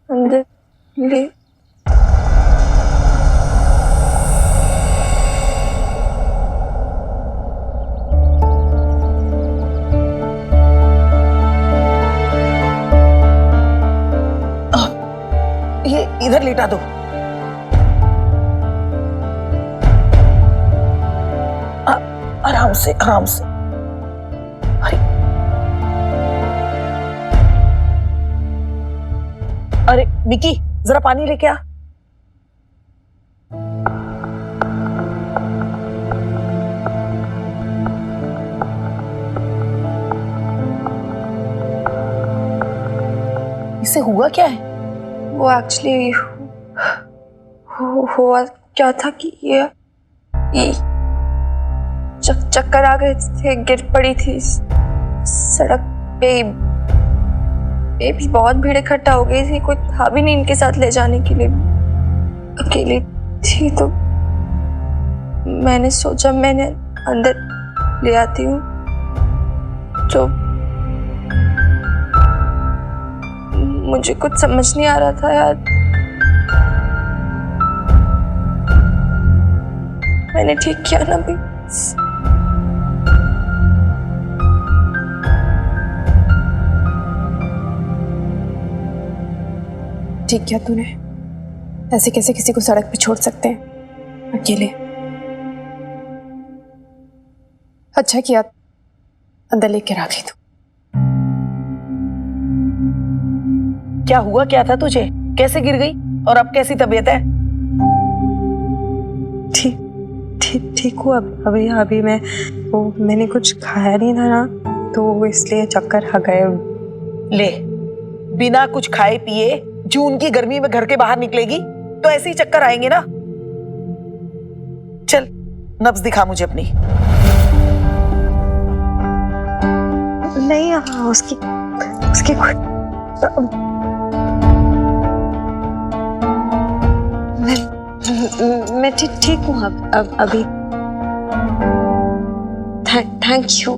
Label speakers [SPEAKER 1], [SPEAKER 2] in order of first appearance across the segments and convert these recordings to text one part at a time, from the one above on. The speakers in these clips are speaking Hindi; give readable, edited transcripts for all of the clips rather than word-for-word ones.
[SPEAKER 1] अंदर ले।
[SPEAKER 2] ये इधर लेटा दो। आराम से आराम से। अरे विकी, जरा पानी लेके आ। इसे हुआ क्या है?
[SPEAKER 1] वो एक्चुअली हुआ क्या था कि ये चक्कर आ गए थे, गिर पड़ी थी सड़क पे। भी बहुत भीड़ इकट्ठा हो गई थी, कोई था भी नहीं इनके साथ ले जाने के लिए। अकेली थी तो मैंने सोचा मैंने अंदर ले आती हूँ। तो मुझे कुछ समझ नहीं आ रहा था यार। मैंने ठीक किया ना भी।
[SPEAKER 3] ठीक किया तूने। ऐसे कैसे किसी को सड़क पे छोड़ सकते हैं अकेले। अच्छा किया अंदर लेके आ गई तू।
[SPEAKER 2] क्या हुआ क्या था तुझे? कैसे गिर गई और अब कैसी तबीयत है?
[SPEAKER 1] ठीक हूँ अभी मैंने कुछ खाया नहीं था ना, तो इसलिए चक्कर आ गए।
[SPEAKER 2] ले, बिना कुछ खाए पिए जून की गर्मी में घर के बाहर निकलेगी तो ऐसे ही चक्कर आएंगे ना। चल नब्ज दिखा मुझे अपनी।
[SPEAKER 1] नहीं उसकी मैं ठीक हूँ अब अभी। Thank you.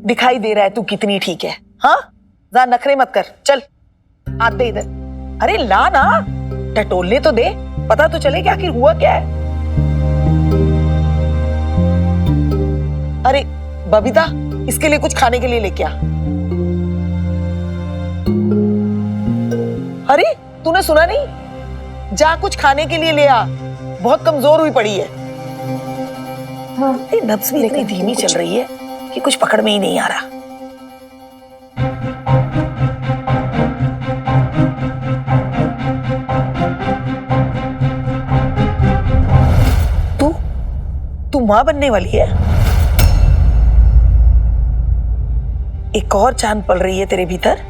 [SPEAKER 2] दिखाई दे रहा है तू कितनी ठीक है। हाँ, ज़्यादा नखरे मत कर। चल हाथ दे इधर। अरे ला ना, टटोलने तो दे, पता तो चले कि आखिर हुआ क्या है। अरे बबीता, इसके लिए कुछ खाने के लिए लेके आ। अरे तूने सुना नहीं? जा कुछ खाने के लिए ले आ, बहुत कमजोर हुई पड़ी है।
[SPEAKER 3] हाँ,
[SPEAKER 2] नब्ज भी इतनी धीमी चल रही है कि कुछ पकड़ में ही नहीं आ रहा। तू मां बनने वाली है। एक और जान पल रही है तेरे भीतर।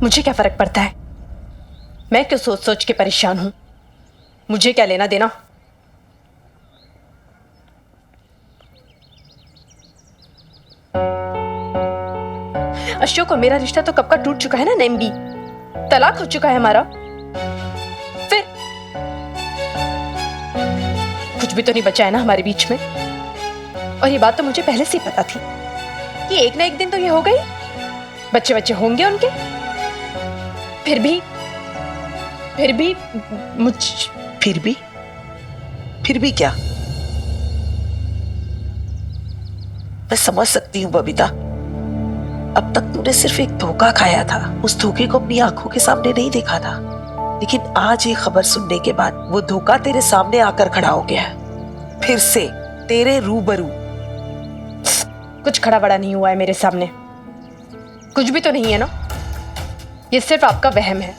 [SPEAKER 3] मुझे क्या फर्क पड़ता है? मैं क्यों सोच सोच के परेशान हूं? मुझे क्या लेना देना? अशोक और मेरा रिश्ता तो कब का टूट चुका है ना नेम्बी। तलाक हो चुका है हमारा। फिर कुछ भी तो नहीं बचा है ना हमारे बीच में। और ये बात तो मुझे पहले से ही पता थी कि एक ना एक दिन तो ये हो गई। बच्चे बच्चे होंगे उनके। फिर
[SPEAKER 2] भी क्या? मैं समझ सकती हूँ बबीता, अब तक तूने सिर्फ एक धोखा खाया था, उस धोखे को अपनी आंखों के सामने नहीं देखा था। लेकिन आज ये खबर सुनने के बाद वो धोखा तेरे सामने आकर खड़ा हो गया है, फिर से तेरे रूबरू।
[SPEAKER 3] कुछ खड़ा बड़ा नहीं हुआ है मेरे सामने। कुछ भी तो नहीं है ना। ये सिर्फ आपका वहम है।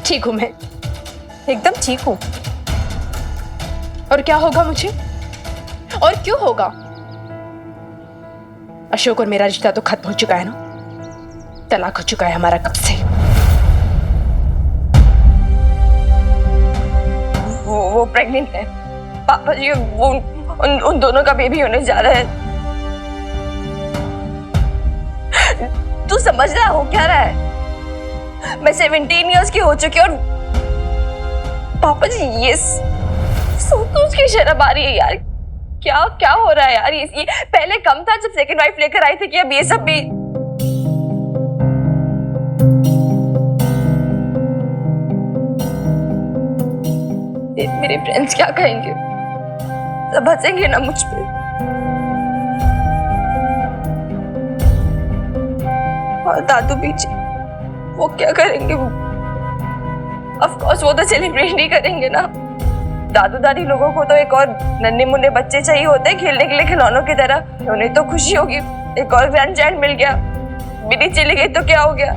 [SPEAKER 3] ठीक हूं मैं, एकदम ठीक हूं। और क्या होगा मुझे? और क्यों होगा? अशोक और मेरा रिश्ता तो खत्म हो चुका है ना। तलाक हो चुका है हमारा कब से।
[SPEAKER 1] वो प्रेग्नेंट है पापा जी। वो उन दोनों का बेबी होने जा रहा है। तू समझ रहा हो क्या रहा है? मैं 17 इयर्स की हो चुकी हूँ और पापा जी ये सोच के शर्म आ रही है यार। क्या क्या हो रहा है यार? ये पहले कम था जब सेकंड वाइफ लेकर आई थी कि अब ये सब भी। मेरे फ्रेंड्स क्या कहेंगे? सब हंसेंगे ना मुझ पे। और दादू पीछे वो क्या करेंगे? ऑफ कोर्स वो तो सेलिब्रेट नहीं करेंगे ना। दादू दादी लोगों को तो एक और नन्हे मुन्ने बच्चे चाहिए होते हैं खेलने के लिए खिलौनों की तरह। उन्हें तो खुशी होगी एक और ग्रैंड चाइल्ड मिल गया। बिनी चली गई तो क्या हो गया?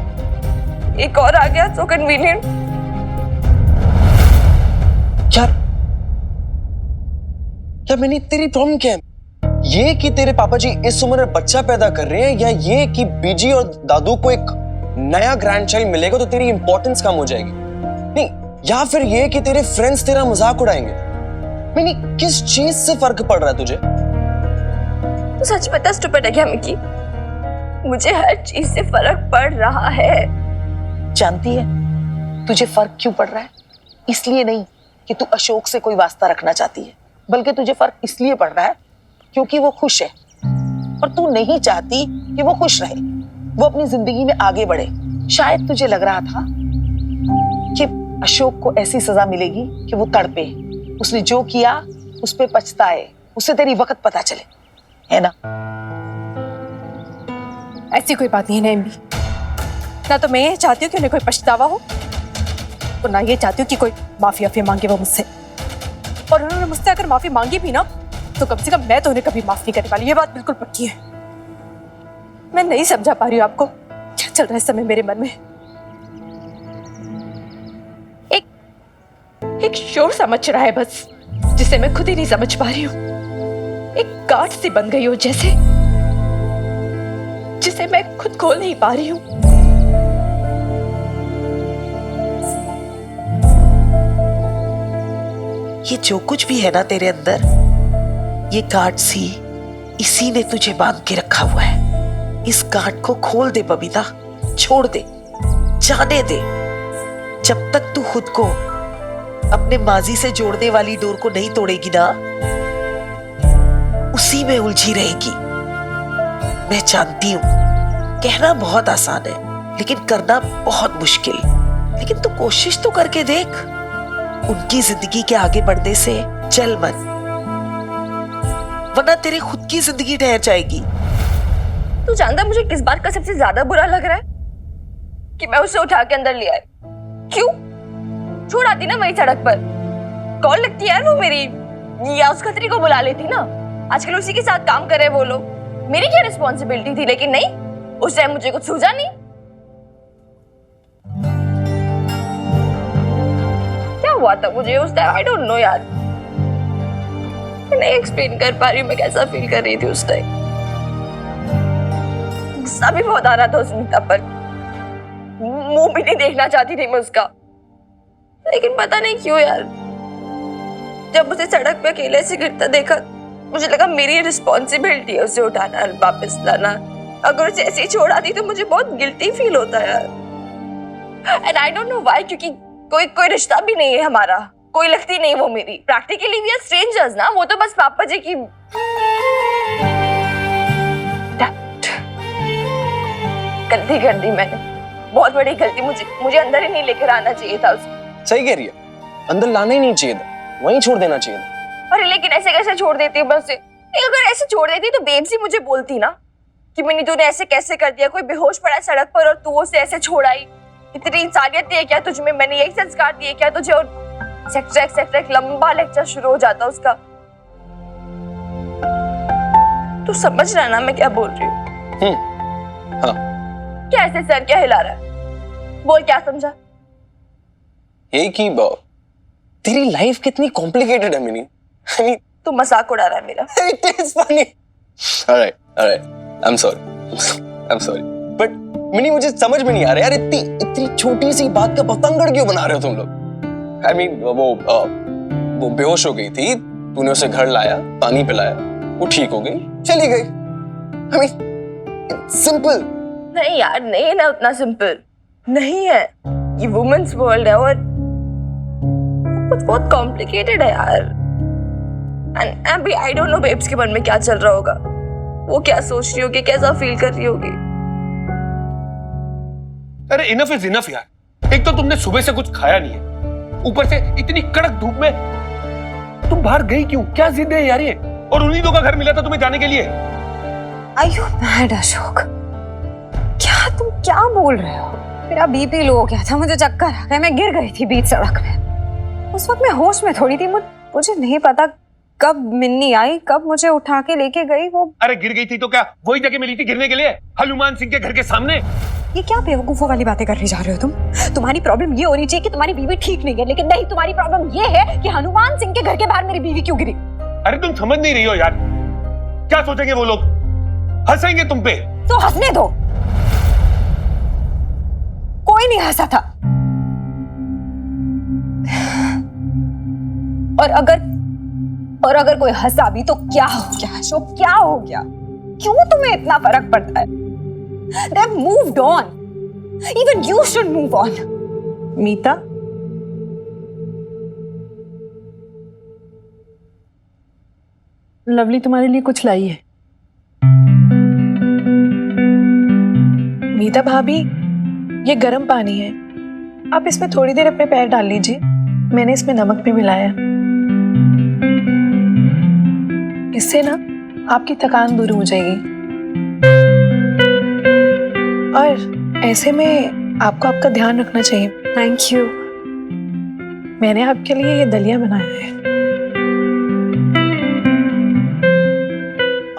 [SPEAKER 1] एक और आ गया, सो कन्वीनियंट।
[SPEAKER 4] क्या मिनी तेरी प्रॉब्लम क्या है? ये कि तेरे पापा जी इस उम्र में बच्चा पैदा कर रहे हैं, या ये कि बीजी और दादू को एक नया ग्रैंड चाइल्ड मिलेगा तो तेरी इंपॉर्टेंस कम हो जाएगी? नहीं, या फिर ये कि तेरे फ्रेंड्स तेरा मजाक उड़ाएंगे? मिनी किस चीज से फर्क पड़ रहा है तुझे?
[SPEAKER 1] तो सच बता स्टूपिड है क्या मिकी? मुझे हर चीज से फर्क पड़ रहा है।
[SPEAKER 2] जानती है तुझे फर्क क्यों पड़ रहा है? इसलिए नहीं कि तू अशोक से कोई वास्ता रखना चाहती है, बल्कि तुझे फर्क इसलिए पड़ रहा है क्योंकि वो खुश है और तू नहीं चाहती कि वो खुश रहे, वो अपनी जिंदगी में आगे बढ़े। शायद तुझे लग रहा था कि अशोक को ऐसी सजा मिलेगी कि वो तड़पे, उसने जो किया उस पे पछताए, उससे तेरी वक्त पता चले, है ना?
[SPEAKER 3] ऐसी कोई बात नहीं है ना। ना तो मैं ये चाहती हूँ कि उन्हें कोई पछतावा हो और ना ये चाहती हूँ कि कोई माफी वाफी मांगे वो मुझसे। और उन्होंने मुझसे अगर माफी मांगी भी ना तो कम से कम मैं तो उन्हें कभी माफ नहीं करने वाली। ये बात बिल्कुल पक्की है। मैं नहीं समझा पा रही हूँ आपको क्या चल रहा है इस समय मेरे मन में। एक शोर सा मच रहा है बस, जिसे मैं खुद ही नहीं समझ पा रही हूँ। एक गांठ सी बन गई हो जैसे, जिसे मैं खुद खोल नहीं पा रही हूँ।
[SPEAKER 2] ये जो कुछ भी है ना तेरे अंदर, ये गांठ सी इसी ने तुझे बांध के रखा हुआ है। इस गांठ को खोल दे बबीता, छोड़ दे, जाने दे। जब तक तू खुद को अपने माजी से जोड़ने वाली डोर को नहीं तोड़ेगी ना, उसी में उलझी रहेगी। मैं जानती हूं कहना बहुत आसान है लेकिन करना बहुत मुश्किल। लेकिन तू कोशिश तो करके देख। उनकी जिंदगी के आगे बढ़ने से चल मत, वरना तेरी खुद की जिंदगी ठहर जाएगी।
[SPEAKER 1] तू जानता मुझे किस बात का सबसे ज्यादा बुरा लग रहा है? कि मैं उसे उठा के अंदर ले आई। क्यों? छोड़ आती ना वही सड़क पर। कौन लगती है वो मेरी? या उस खतरी को बुला लेती ना। आजकल उसी के साथ काम कर रहे वो लोग। मेरी क्या रिस्पॉन्सिबिलिटी थी? लेकिन नहीं, उस टाइम मुझे कुछ सूझा नहीं। क्या हुआ था मुझे उस टाइम? आई डोंट नो यार। मैं नहीं एक्सप्लेन कर पा रही हूँ मैं कैसा फील कर रही थी उस टाइम। गुस्सा भी बहुत आ रहा था सुनीता पर। मुंह भी नहीं देखना चाहती थी मैं उसका। लेकिन पता नहीं क्यों यार, जब उसे सड़क पे अकेले से गिरता देखा मुझे लगा मेरी रिस्पॉन्सिबिलिटी है उसे उठाना, वापस लाना। अगर उसे ऐसे ही छोड़ आती तो मुझे बहुत गिल्टी फील होता यार। And I don't know why, क्योंकि कोई रिश्ता भी नहीं है हमारा। कोई लगती नहीं वो मेरी। प्रैक्टिकली वी आर स्ट्रेंजर्स ना। वो तो बस पापा जी की गलती कर दी मैंने, बहुत बड़ी गलती। मुझे अंदर ही नहीं लेकर आना चाहिए था उसे।
[SPEAKER 4] सही कह रही है, अंदर लाना ही नहीं चाहिए था, वहीं छोड़ देना चाहिए था।
[SPEAKER 1] अरे लेकिन ऐसे कैसे छोड़ देती मैं उसे? अगर ऐसे छोड़ देती तो बेब्स ही मुझे बोलती ना कि मिनी तूने ऐसे कैसे कर दिया? कोई बेहोश पड़ा है सड़क पर और तू उसे ऐसे छोड़ आई। इतनी इंसानियत है क्या तुझ में? मैंने यही संस्कार दिए क्या तुझे? और एक लंबा लेक्चर शुरू हो जाता उसका। तू समझ रहा ना मैं क्या बोल रही हूँ?
[SPEAKER 4] हाँ।
[SPEAKER 1] क्या ऐसे सर क्या हिला रहा है? बोल क्या समझा?
[SPEAKER 4] ये कि तेरी लाइफ कितनी कॉम्प्लिकेटेड है मिनी। I mean,
[SPEAKER 1] तू मजाक उड़ा रहा है मेरा।
[SPEAKER 4] it is funny. All right. I'm sorry. But mini मुझे समझ में नहीं आ रहा यार, इतनी छोटी सी बात का पतंगड़ क्यों बना रहे हो तुम लोग? I mean, वो बेहोश हो गई थी, तूने उसे घर लाया, पानी पिलाया, वो ठीक हो गई, चली गई। I mean, simple.
[SPEAKER 1] नहीं यार, नहीं ना उतना सिंपल। नहीं है, ये वुमेन्स वर्ल्ड है और कुछ बहुत कॉम्प्लिकेटेड है यार। एंड अभी आई डोंट नो बेब्स के मन में क्या चल रहा होगा, वो क्या सोच रही होगी, कैसा फील कर रही होगी।
[SPEAKER 5] अरे इनफ इज इनफ यार। एक तो तुमने सुबह से कुछ खाया नहीं है, ऊपर से इतनी कड़क धूप में तुम बाहर गई क्यों? क्या जिद है यार ये? और उन्हीं दो का घर मिला था तुम्हें जाने के लिए।
[SPEAKER 3] Are you mad, Ashok? क्या तुम क्या बोल रहे हो? मेरा बीपी लो हो गया था, मुझे चक्कर आ गए, मैं गिर गई थी बीच सड़क में। उस वक्त मैं होश में थोड़ी थी, मुझे नहीं पता कब मिन्नी आई, कब मुझे उठा के लेके गई वो।
[SPEAKER 5] अरे गिर गई थी तो क्या वही जगह मिली थी गिरने के लिए? हनुमान सिंह के घर के सामने।
[SPEAKER 3] ये क्या बेवकूफों वाली बातें कर रही जा रहे हो तुम? तुम्हारी प्रॉब्लम ये होनी चाहिए कि तुम्हारी बीवी ठीक नहीं है, लेकिन नहीं, तुम्हारी प्रॉब्लम ये है कि हनुमान सिंह के घर के बाहर मेरी बीवी क्यों गिरी।
[SPEAKER 5] अरे तुम समझ नहीं रही हो यार, क्या सोचेंगे वो लोग? हंसेंगे तुम पे।
[SPEAKER 3] तो हंसने दो, कोई नहीं हंसा था। और अगर कोई हंसा भी तो क्या हो गया अशोक, क्या हो गया? क्यों तुम्हें इतना फर्क पड़ता है? They've moved on. Even you should move on.
[SPEAKER 6] Meeta, lovely तुम्हारे लिए कुछ लाई है।
[SPEAKER 7] मीता भाभी, ये गर्म पानी है, आप इसमें थोड़ी देर अपने पैर डाल लीजिए, मैंने इसमें नमक भी मिलाया। इससे ना आपकी थकान दूर हो जाएगी। और ऐसे में आपको आपका ध्यान रखना चाहिए।
[SPEAKER 3] Thank you.
[SPEAKER 7] मैंने आपके लिए ये दलिया बनाया है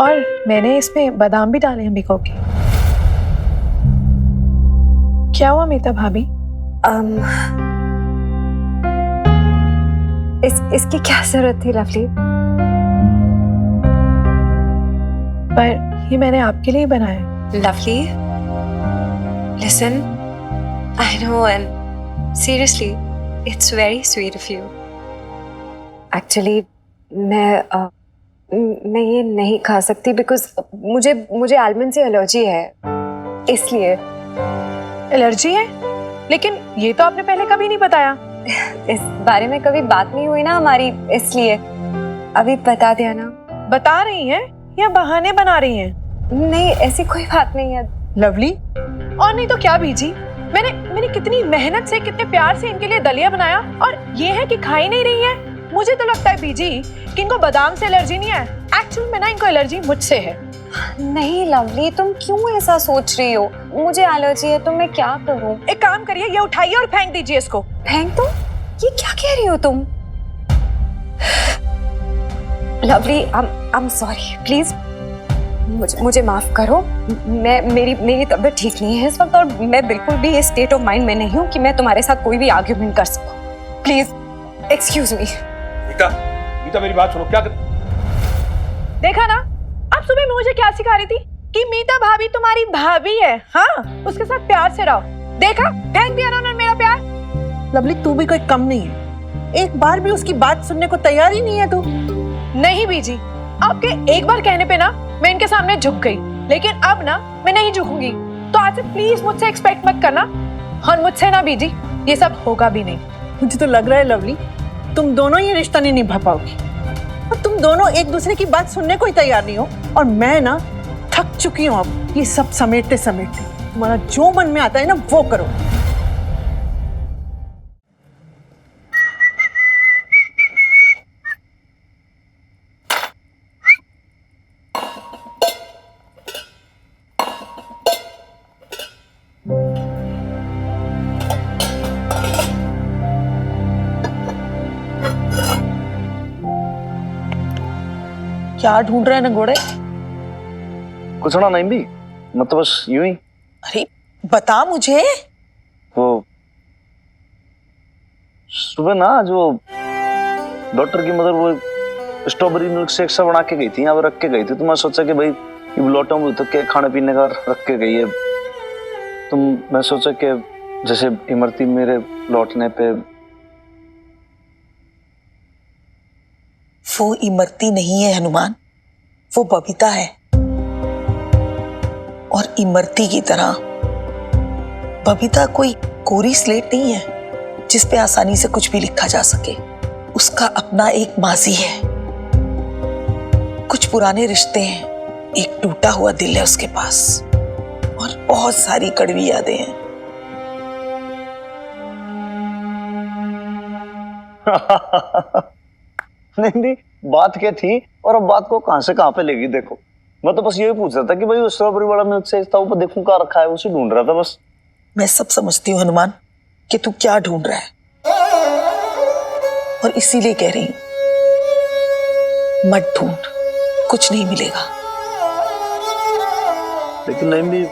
[SPEAKER 7] और मैंने इसमें बादाम भी डाले हैं भिगो के। क्या हुआ मीता भाभी?
[SPEAKER 3] इसकी क्या जरूरत थी लवली?
[SPEAKER 7] पर ये मैंने आपके लिए बनाया है।
[SPEAKER 3] Lovely, listen, I know and seriously, it's very sweet of you. Actually, मैं ये नहीं खा सकती because मुझे आलमंड से एलर्जी है, इसलिए।
[SPEAKER 7] एलर्जी है? लेकिन ये तो आपने पहले कभी नहीं बताया।
[SPEAKER 3] इस बारे में कभी बात नहीं हुई ना हमारी, इसलिए अभी बता दिया ना।
[SPEAKER 7] बता रही हैं या बहाने बना रही हैं?
[SPEAKER 3] नहीं, ऐसी कोई बात नहीं है।
[SPEAKER 6] लवली,
[SPEAKER 7] और नहीं तो क्या बीजी, मैंने कितनी मेहनत से, कितने प्यार से इनके लिए दलिया बनाया और ये है कि खा ही नहीं रही है। मुझे तो लगता है बीजी कि इनको बादाम से एलर्जी नहीं है, एक्चुअल में ना इनको एलर्जी मुझसे है।
[SPEAKER 3] नहीं लवली, तुम क्यों ऐसा सोच रही हो? मुझे एलर्जी है तो मैं क्या करूं?
[SPEAKER 7] एक काम करिए, ये उठाइए और फेंक दीजिए इसको।
[SPEAKER 3] फेंक दो? ये क्या कह रही हो तुम? लवली, I'm sorry, प्लीज मुझे माफ करो। मेरी तबीयत ठीक नहीं है इस वक्त और मैं बिल्कुल भी इस स्टेट ऑफ माइंड में नहीं हूँ कि मैं तुम्हारे साथ कोई भी आर्ग्यूमेंट कर सकूं। Please excuse me.
[SPEAKER 5] मीता मेरी बात सुनो। क्या
[SPEAKER 7] देखा ना, अब सुबह में मुझे क्या सिखा रही थी कि मीता भाभी तुम्हारी भाभी है, हाँ, उसके साथ प्यार से रहो। देखा, फेंक दिया ना उन्होंने मेरा प्यार।
[SPEAKER 6] लवली तू भी कोई कम नहीं है, एक बार भी उसकी बात सुनने को तैयार ही नहीं है तू।
[SPEAKER 7] नहीं बीजी, आपके एक बार कहने पे ना मैं इनके सामने झुक गई, लेकिन अब ना मैं नहीं झुकूंगी। तो आज से प्लीज मुझसे एक्सपेक्ट मत करना, और मुझसे ना बीजी ये सब होगा भी नहीं।
[SPEAKER 6] मुझे तो लग रहा है लवली, तुम दोनों ये रिश्ता नहीं निभा पाओगी और तुम दोनों एक दूसरे की बात सुनने को ही तैयार नहीं हो। और मैं ना थक चुकी हूँ अब ये सब समेटते समेटते। तुम्हारा जो मन में आता है ना वो करो।
[SPEAKER 2] क्या ढूंढ रहे हैं नगोड़े?
[SPEAKER 8] कुछ ना नहीं भी, मतलब बस यूं ही।
[SPEAKER 2] अरे बता मुझे।
[SPEAKER 8] वो सुबह ना जो डॉक्टर की मदर वो स्ट्रॉबेरी मिल्क शेक सा बना के गई थी, यहाँ पर रख के गई थी। तो मैं सोचा कि भाई ये लौटा में तो क्या खाने पीने का रख के गई है। तो मैं सोचा कि जैसे इमरती मेरे लौटने पे।
[SPEAKER 2] वो इमरती नहीं है हनुमान, वो बबीता है। और इमरती की तरह बबीता कोई कोरी स्लेट नहीं है जिस पे आसानी से कुछ भी लिखा जा सके। उसका अपना एक माजी है, कुछ पुराने रिश्ते हैं, एक टूटा हुआ दिल है उसके पास और बहुत सारी कड़वी यादें हैं।
[SPEAKER 8] नहीं, बात क्या थी और अब बात को कहां से कहां पे लेगी। देखो, मैं तो बस यही पूछ रहा था कि भाई वो स्ट्रॉबेरी वाला मैं उससे ऊपर देखूं क्या रखा है, उसे ढूंढ रहा था बस।
[SPEAKER 2] मैं सब समझती हूँ हनुमान कि तू क्या ढूंढ रहा है, और इसीलिए कह रही हूं मत ढूंढ, कुछ नहीं मिलेगा।
[SPEAKER 8] लेकिन नहीं भी,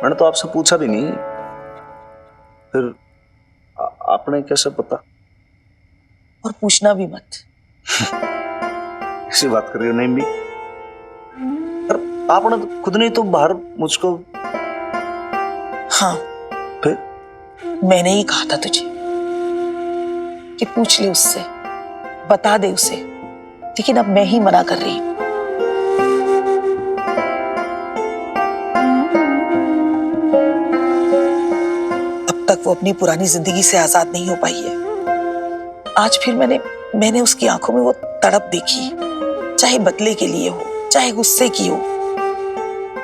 [SPEAKER 8] मैंने तो आपसे पूछा भी नहीं, फिर आपने कैसे पता?
[SPEAKER 2] और पूछना भी मत।
[SPEAKER 8] ऐसी बात कर रही हो नहीं भी? पर आपने तो खुद नहीं तो बाहर मुझको।
[SPEAKER 2] हाँ,
[SPEAKER 8] फिर
[SPEAKER 2] मैंने ही कहा था तुझे कि पूछ ले उससे, बता दे उसे, लेकिन अब मैं ही मना कर रही हूं। अब तक वो अपनी पुरानी जिंदगी से आजाद नहीं हो पाई है। आज फिर मैंने उसकी आंखों में वो तड़प देखी, चाहे बदले के लिए हो, चाहे गुस्से की हो,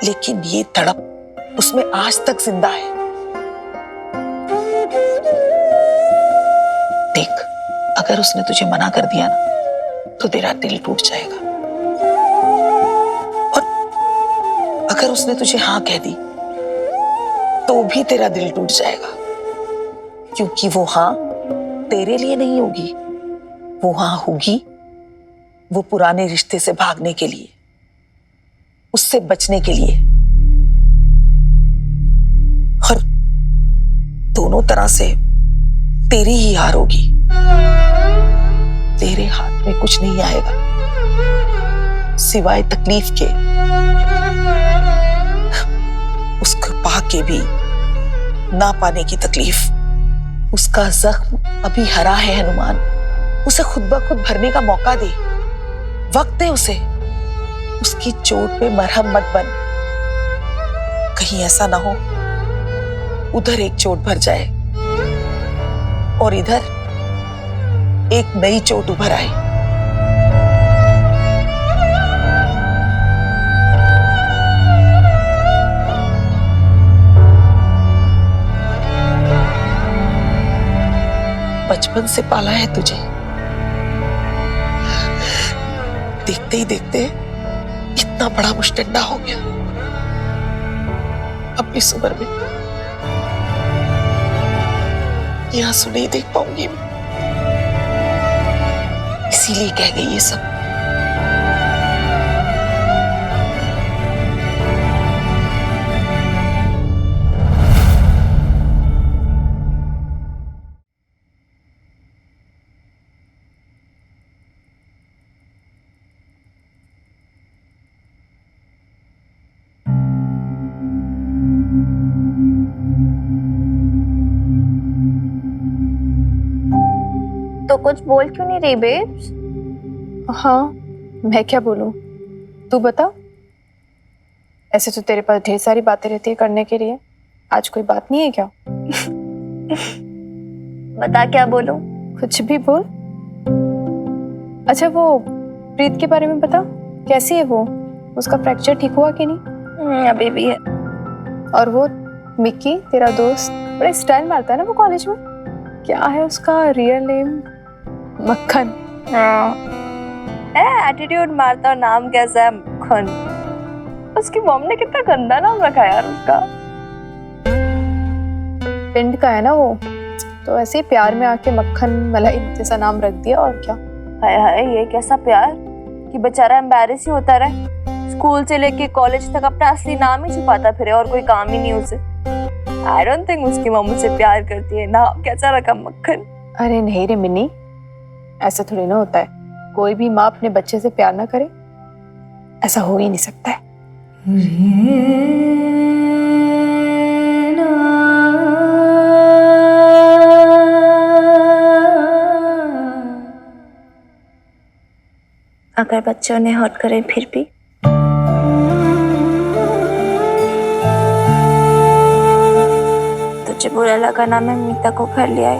[SPEAKER 2] लेकिन ये तड़प उसमें आज तक जिंदा है। देख, अगर उसने तुझे मना कर दिया ना तो तेरा दिल टूट जाएगा, और अगर उसने तुझे हाँ कह दी तो भी तेरा दिल टूट जाएगा, क्योंकि वो हाँ तेरे लिए नहीं होगी, वो हाँ होगी वो पुराने रिश्ते से भागने के लिए, उससे बचने के लिए। और दोनों तरह से तेरी ही हार होगी। तेरे हाथ में कुछ नहीं आएगा सिवाय तकलीफ के। उसको पा के भी ना पाने की तकलीफ। उसका जख्म अभी हरा है हनुमान, उसे खुद ब खुद भरने का मौका दे, वक्त दे उसे। उसकी चोट पे मरहम मत बन, कहीं ऐसा ना हो उधर एक चोट भर जाए और इधर एक नई चोट उभर आए। बचपन से पाला है तुझे, देखते ही देखते इतना बड़ा मुश्तंडा हो गया। अब इस उम्र में ये आंसू नहीं देख पाऊंगी मैं, इसीलिए कह गई ये सब।
[SPEAKER 1] तो कुछ बोल क्यों नहीं रही बेब्स?
[SPEAKER 3] हाँ, मैं क्या बोलूं, तू बता। ऐसे तो तेरे पास ढेर सारी बातें रहती है करने के लिए, आज कोई बात नहीं है क्या?
[SPEAKER 1] बता क्या बोलूं?
[SPEAKER 3] कुछ भी बोल। अच्छा, वो प्रीत के बारे में बता, कैसी है वो? उसका फ्रैक्चर ठीक हुआ कि नहीं?
[SPEAKER 1] अभी भी है।
[SPEAKER 3] और वो मिक्की तेरा दोस्त बड़ा स्टाइल मारता है ना वो कॉलेज में, क्या है उसका रियल नेम? मक्खन।
[SPEAKER 1] हाँ, एटीट्यूड मारता और नाम कैसा है? मक्खन। उसकी मॉम ने कितना गंदा नाम रखा यार उसका।
[SPEAKER 3] पिंड का है ना वो, तो ऐसे ही प्यार में आके मक्खन मलाई जैसा नाम रख दिया, और क्या।
[SPEAKER 1] हाय हाय, ये कैसा प्यार कि बेचारा एम्बैरेस ही होता रहे, स्कूल से लेके कॉलेज तक अपना असली नाम ही छुपाता फिरे और कोई काम ही नहीं उसे। आई डोंट थिंक उसकी मॉम मुझसे प्यार करती है। नाम कैसा रखा? मक्खन।
[SPEAKER 3] अरे नहीं रे मिन्नी, ऐसा थोड़ी ना होता है, कोई भी माँ अपने बच्चे से प्यार ना करे, ऐसा हो ही नहीं सकता है।
[SPEAKER 1] अगर बच्चों ने हर्ट करे फिर भी? मुझे बुरा लगा ना, मैं मीता को घर ले आई।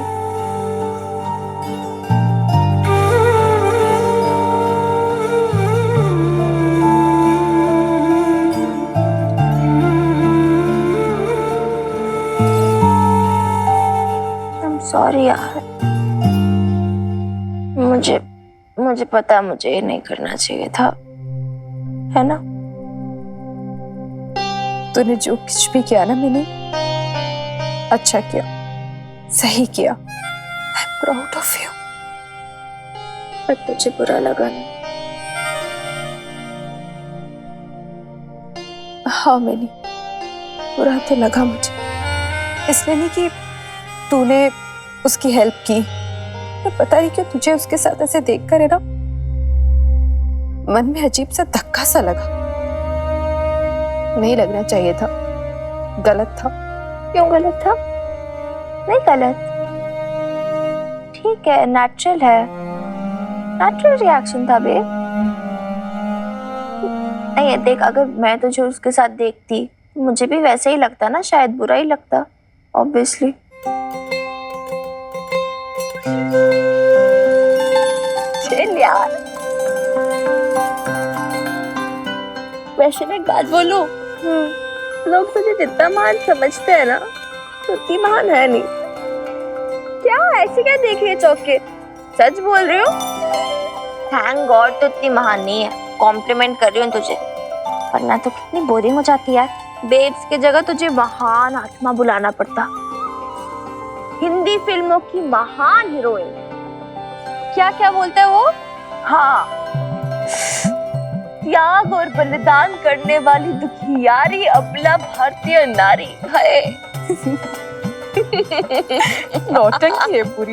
[SPEAKER 1] सॉरी यार, मुझे पता मुझे ये नहीं करना चाहिए था, है ना?
[SPEAKER 3] तूने जो कुछ भी किया ना मैंने अच्छा किया, सही किया। I am proud of you.
[SPEAKER 1] पर तुझे बुरा लगा नहीं?
[SPEAKER 3] हाँ मैंने बुरा तो लगा मुझे, इसलिए नहीं कि तूने उसकी हेल्प की, पर पता नहीं क्यों तुझे उसके साथ ऐसे देखकर है ना मन में अजीब सा धक्का सा लगा। नहीं लगना चाहिए था, गलत था।
[SPEAKER 1] क्यों गलत था? नहीं गलत, ठीक है, नेचुरल है, नेचुरल रिएक्शन था बे। नहीं देख, अगर मैं तुझे उसके साथ देखती मुझे भी वैसे ही लगता ना, शायद बुरा ही लगता, ऑब्वियसली। चल यार, वैसे मैं एक बात बोलूं, लोग तुझे जितना महान समझते हैं ना, उतनी महान है नहीं। क्या ऐसे क्या देख रही है चौक के? सच बोल रही हो? थैंक गॉड तो इतनी महान नहीं है, कॉम्प्लीमेंट कर रही हूँ तुझे, वरना तो कितनी बोरिंग हो जाती यार। बेब्स की जगह तुझे महान आत्मा बुलाना पड़ता, हिंदी फिल्मों की महान हीरोइन। क्या क्या बोलते हैं वो? हाँ, त्याग और बलिदान करने वाली दुखियारी अबला भारतीय नारी है।
[SPEAKER 3] नौटंकी है पूरी।